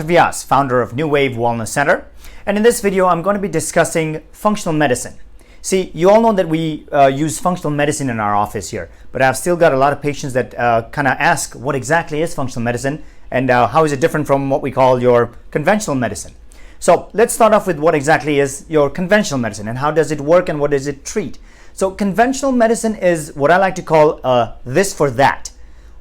Vyas, founder of New Wave Wellness Center, and in this video I'm going to be discussing functional medicine. See, you all know that we use functional medicine in our office here, but I've still got a lot of patients that kind of ask what exactly is functional medicine and how is it different from what we call your conventional medicine. So let's start off with what exactly is your conventional medicine and how does it work and what does it treat. So conventional medicine is what I like to call this for that,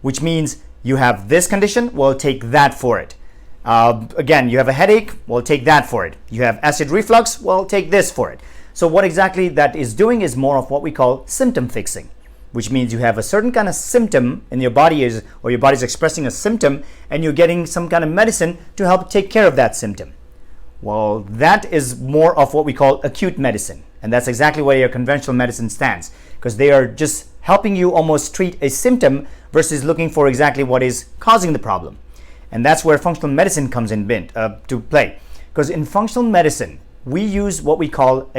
which means you have this condition, we'll take that for it. Again, you have a headache, we'll take that for it. You have acid reflux, we'll take this for it. So what exactly that is doing is more of what we call symptom fixing, which means you have a certain kind of symptom in your body or your body's expressing a symptom and you're getting some kind of medicine to help take care of that symptom. Well, that is more of what we call acute medicine. And that's exactly where your conventional medicine stands, because they are just helping you almost treat a symptom versus looking for exactly what is causing the problem. And that's where functional medicine comes in to play. Because in functional medicine, we use what we call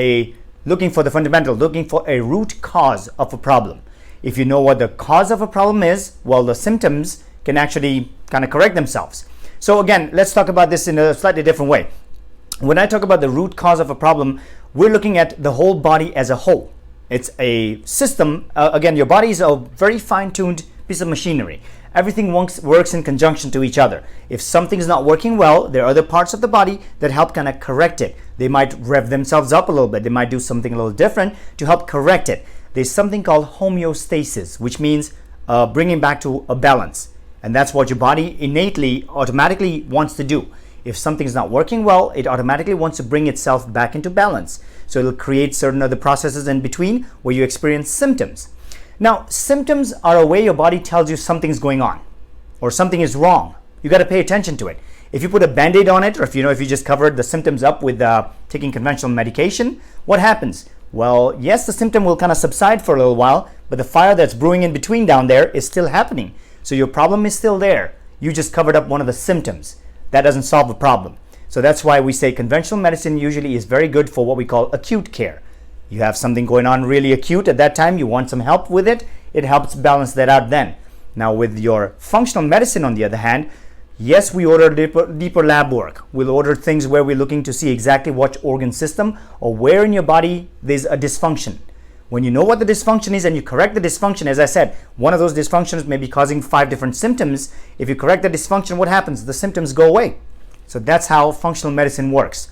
looking for the fundamental, looking for a root cause of a problem. If you know what the cause of a problem is, well, the symptoms can actually kind of correct themselves. So again, let's talk about this in a slightly different way. When I talk about the root cause of a problem, we're looking at the whole body as a whole. It's a system. Again, your body is a very fine-tuned piece of machinery. Everything works in conjunction to each other. If something's not working well, there are other parts of the body that help kind of correct it. They might rev themselves up a little bit. They might do something a little different to help correct it. There's something called homeostasis, which means bringing back to a balance. And that's what your body innately, automatically wants to do. If something's not working well, it automatically wants to bring itself back into balance. So it'll create certain other processes in between where you experience symptoms. Now, symptoms are a way your body tells you something's going on or something is wrong. You got to pay attention to it. If you put a band-aid on it, or if you just covered the symptoms up with taking conventional medication, what happens? Well, yes, the symptom will kind of subside for a little while, but the fire that's brewing in between down there is still happening. So your problem is still there. You just covered up one of the symptoms. That doesn't solve the problem. So that's why we say conventional medicine usually is very good for what we call acute care. You have something going on really acute at that time, you want some help with it, it helps balance that out then. Now with your functional medicine on the other hand, yes, we order deeper lab work. We'll order things where we're looking to see exactly what organ system or where in your body there's a dysfunction. When you know what the dysfunction is and you correct the dysfunction, as I said, one of those dysfunctions may be causing 5 different symptoms. If you correct the dysfunction, what happens? The symptoms go away. So that's how functional medicine works.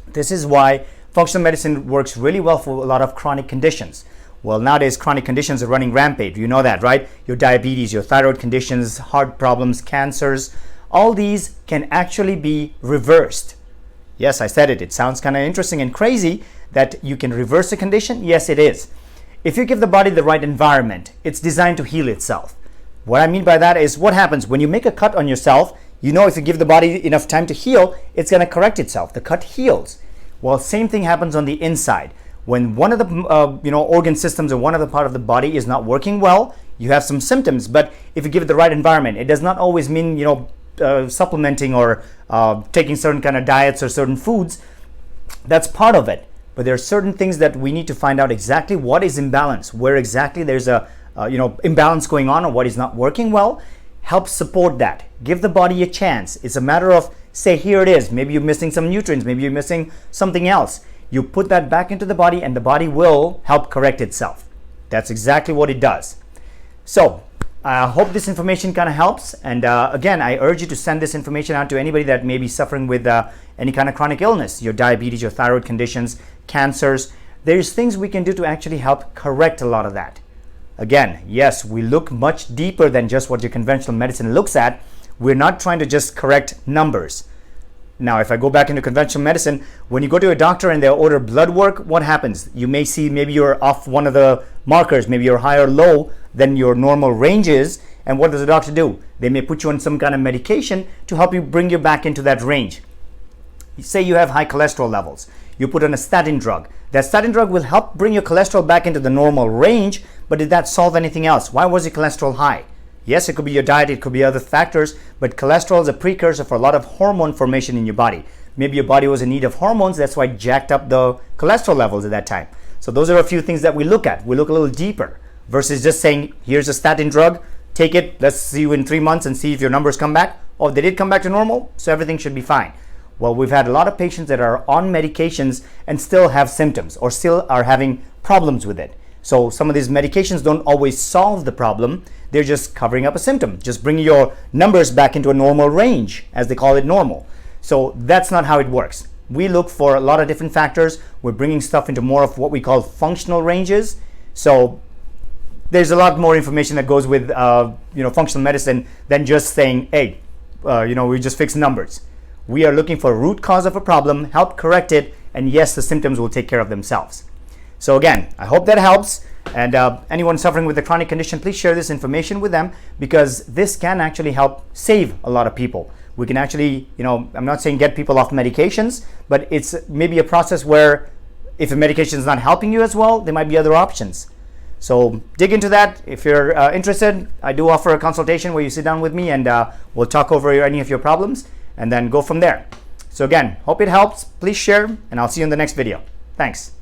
This is why functional medicine works really well for a lot of chronic conditions. Well, nowadays chronic conditions are running rampage. You know that, right? Your diabetes, your thyroid conditions, heart problems, cancers, all these can actually be reversed. Yes, I said it. It sounds kind of interesting and crazy that you can reverse a condition. Yes, it is. If you give the body the right environment, it's designed to heal itself. What I mean by that is what happens when you make a cut on yourself. You know, if you give the body enough time to heal, it's going to correct itself. The cut heals. Well, same thing happens on the inside. When one of the organ systems or one of the part of the body is not working well, you have some symptoms. But if you give it the right environment, it does not always mean supplementing or taking certain kind of diets or certain foods. That's part of it. But there are certain things that we need to find out exactly what is imbalance, where exactly there's a imbalance going on or what is not working well. Help support that. Give the body a chance. It's a matter of, say, here it is. Maybe you're missing some nutrients. Maybe you're missing something else. You put that back into the body and the body will help correct itself. That's exactly what it does. So I hope this information kind of helps. And again, I urge you to send this information out to anybody that may be suffering with any kind of chronic illness, your diabetes, your thyroid conditions, cancers. There's things we can do to actually help correct a lot of that. Again, yes, we look much deeper than just what your conventional medicine looks at. We're not trying to just correct numbers. Now, if I go back into conventional medicine, when you go to a doctor and they'll order blood work, what happens? You may see maybe you're off one of the markers, maybe you're high or low than your normal range is. And what does the doctor do? They may put you on some kind of medication to help you bring you back into that range. Say you have high cholesterol levels. You put on a statin drug. That statin drug will help bring your cholesterol back into the normal range, but did that solve anything else? Why was your cholesterol high? Yes, it could be your diet, it could be other factors, but cholesterol is a precursor for a lot of hormone formation in your body. Maybe your body was in need of hormones, that's why it jacked up the cholesterol levels at that time. So those are a few things that we look at. We look a little deeper versus just saying, here's a statin drug, take it, let's see you in 3 months and see if your numbers come back. Oh, they did come back to normal, so everything should be fine. Well, we've had a lot of patients that are on medications and still have symptoms or still are having problems with it. So some of these medications don't always solve the problem. They're just covering up a symptom, just bringing your numbers back into a normal range, as they call it normal. So that's not how it works. We look for a lot of different factors. We're bringing stuff into more of what we call functional ranges. So there's a lot more information that goes with functional medicine than just saying, hey, we just fix numbers. We are looking for a root cause of a problem, help correct it, and yes, the symptoms will take care of themselves. So again, I hope that helps. And anyone suffering with a chronic condition, please share this information with them, because this can actually help save a lot of people. We can actually, I'm not saying get people off medications, but it's maybe a process where if a medication is not helping you as well, there might be other options. So dig into that. If you're interested, I do offer a consultation where you sit down with me and we'll talk over any of your problems and then go from there. So again, hope it helps. Please share, and I'll see you in the next video. Thanks.